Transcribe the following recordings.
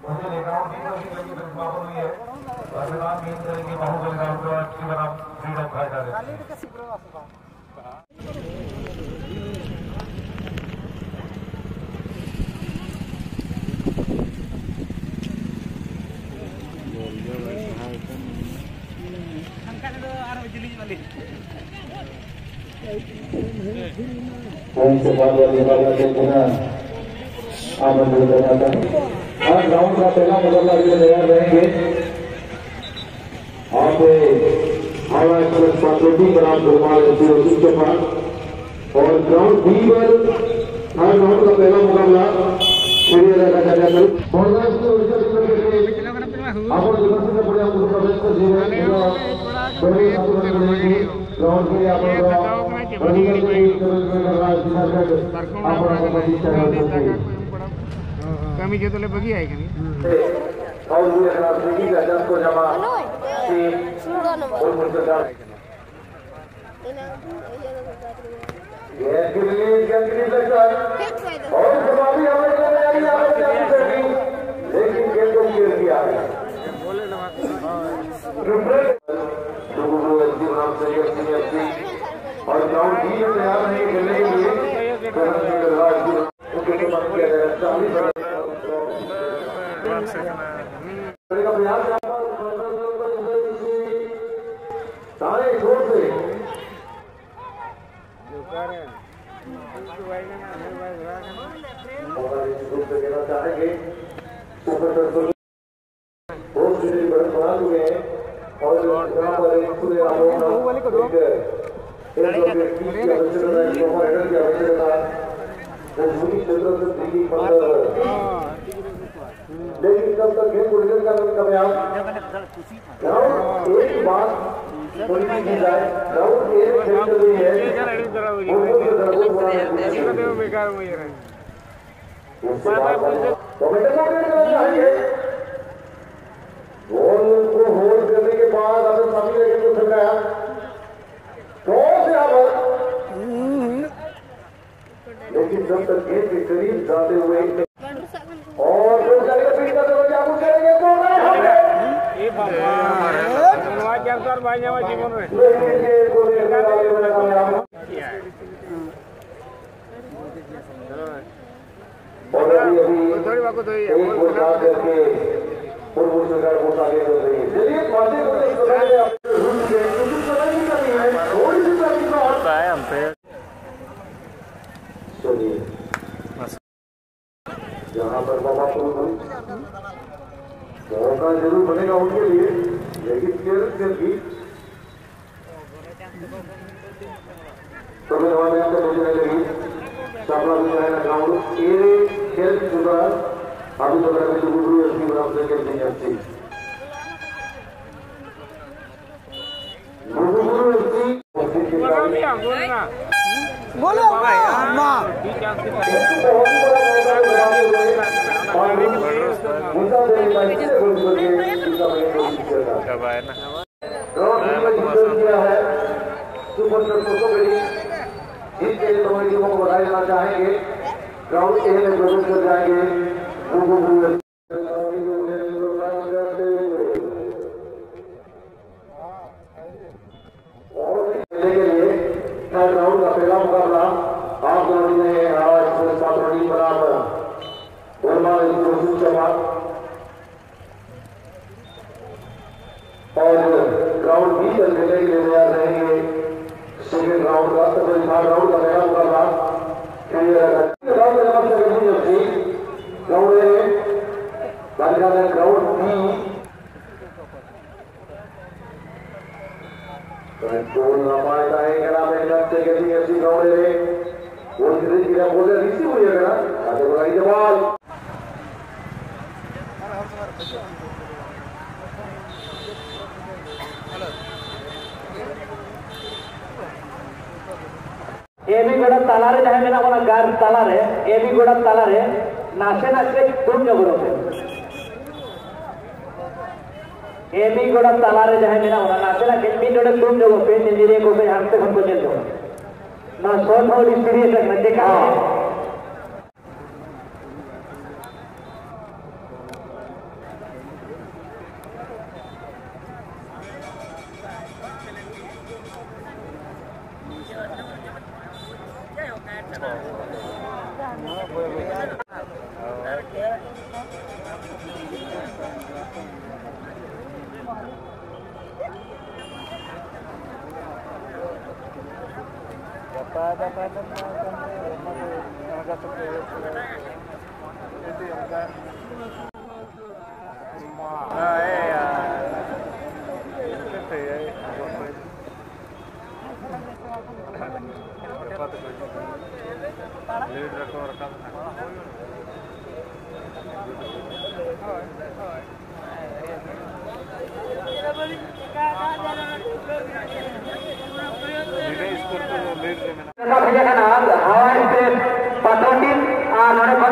मुझे ग्राउंड की प्रतिमा हुई है और मेन करेंगे बाहुबली ग्राउंड को अच्छी बना फ्रीडम फाइटर है। से बाद आमंत्रित करना था। आज ग्राउंड का पहला मुकाबला के लिए तैयार रहेंगे। आप हावड़ा एक्सप्रेस पार्टी बराम गुरमाल के पास और ग्राउंड बी पर हर ग्राउंड का पहला मुकाबला कमी के तो ले बगी है कमी और ये राजनीति का जन को जमा और मुर्दार ये गिरली लगता और जवाबी हमें को तैयारी आपने लेकिन गेम को खेल दिया बोले ना नाम से और ग्राउंड भी तैयार नहीं खेलने के लिए सारे जोर से कहना चाहेंगे बना चुके हैं और यहाँ पर पूरे लेकिन जब तक खेल गुजर का कामयाब एक बात थोड़ी की जाए ग्राउंड एक खेल चल रही है गोल को होल्ड करने के बाद अगर सभी लेकिन को ठंडाया लेकिन जब तक गेम के करीब जाते हुए और जो जाएगा पीट का दरवाजा आपको करेंगे तो ये बाबा क्या कर भाई जावा जीवन में और अभी थोड़ी बात तो एक गोल डाल करके पूर्व सरकार को आगे बढ़ रही है। चलिए बातें थोड़ी सी होता है हम पे चलिए जहाँ पर बाबा को मौका जरूर बनेगा उनके लिए लेकिन खेल भी तो मैं हमारे यहाँ पे मुझे लगी सामना भी जाएगा ग्राउंड ये खेल की शुरुआत अभी तो मैं गुरु एसपी ग्राम से खेल नहीं आती गुरु एसपी बोलो इसके लिए टीमों को बधाई देना चाहेंगे ग्राउंड ए में प्रवेश कर जाएंगे ग्राउंड का पहला मुकाबला आप दोनों ने बराबर और ग्राउंड बी पर खेलने के लिए तैयार रहेंगे सेकेंड राउंड का ग्राउंड का पहला मुकाबला ग्राउंड बी कंट्रोल हमारे करा मेहनत से गति ऐसी ग्राउंड है वो धीरे बोले रिसीव हुई है आगे बढ़ाई जवाब ए भी गोड़ा तालारे जहाँ मेरा वाला गार तालारे ए भी गोड़ा तालारे नाचे नाचे तुम जगरों पे ए भी गोड़ा तालारे जहाँ मेरा वाला नाचे नाचे भी जोड़े तुम जगरों पे निंदिरे को पे हम से हमको चल दो ना सोच और सीरियस रखना देखा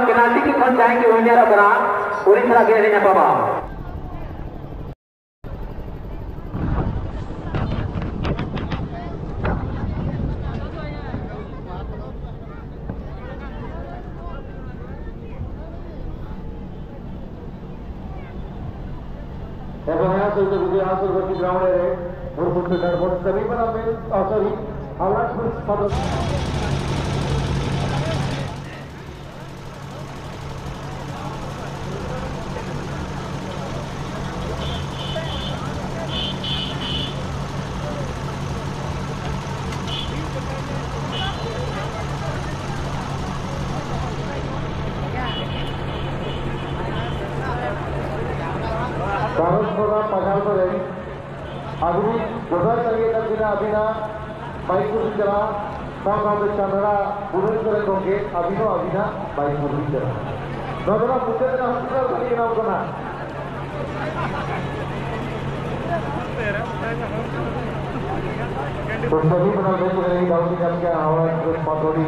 पेनाल्टी की खन जाएंगे विनर अपना उड़ीसा के रहने पापा ग्राउंड है और सभी पर सॉरी अभी दोसर तरीके का अभिना बाइक को चला गाँव में चंद्रा पुरुष होंगे अभिनो अभिना बाइक को चला दोनों मुझे हॉस्पिटल तरीके नाम करना तो सभी बना देंगे गाँव की जब क्या आवाज थोड़ी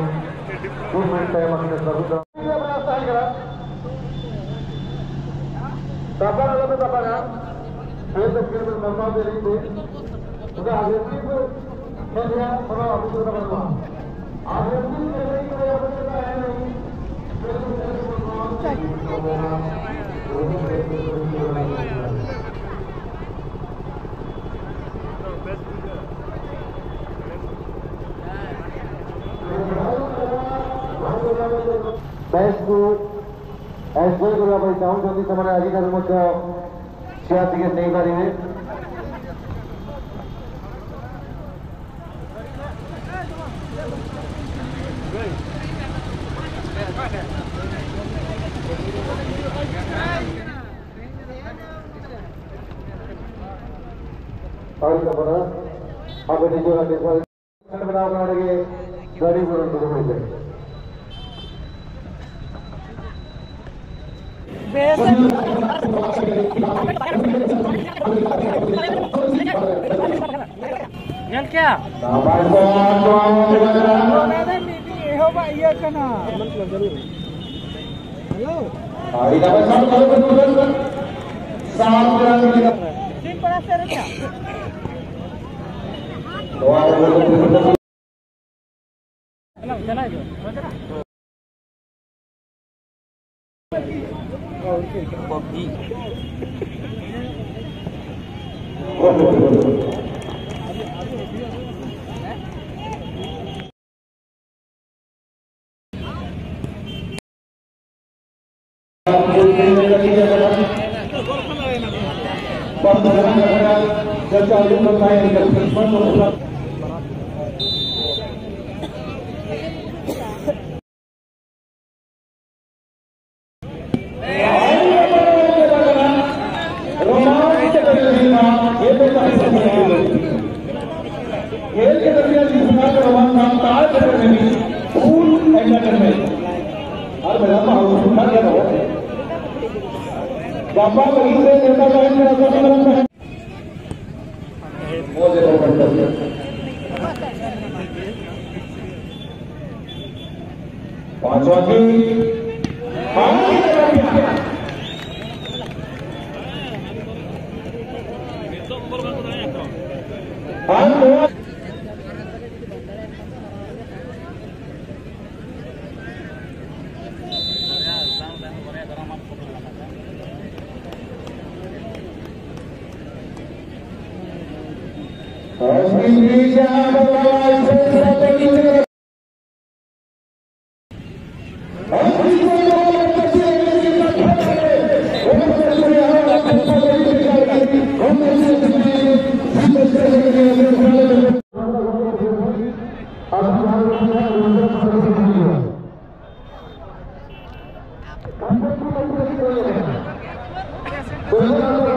2 मिनट टाइम अपने सभी करा ये तस्वीर में मरना दे रही थी उनका आगे खेल थोड़ा अभी तो बनवा आगे बेस्ट को एसबीआई को भाई चाहूँ जल्दी समय आजिकाल मध्य सियासी के नहीं पारे अब बनाओगे गाड़ी क्या Terima kasih.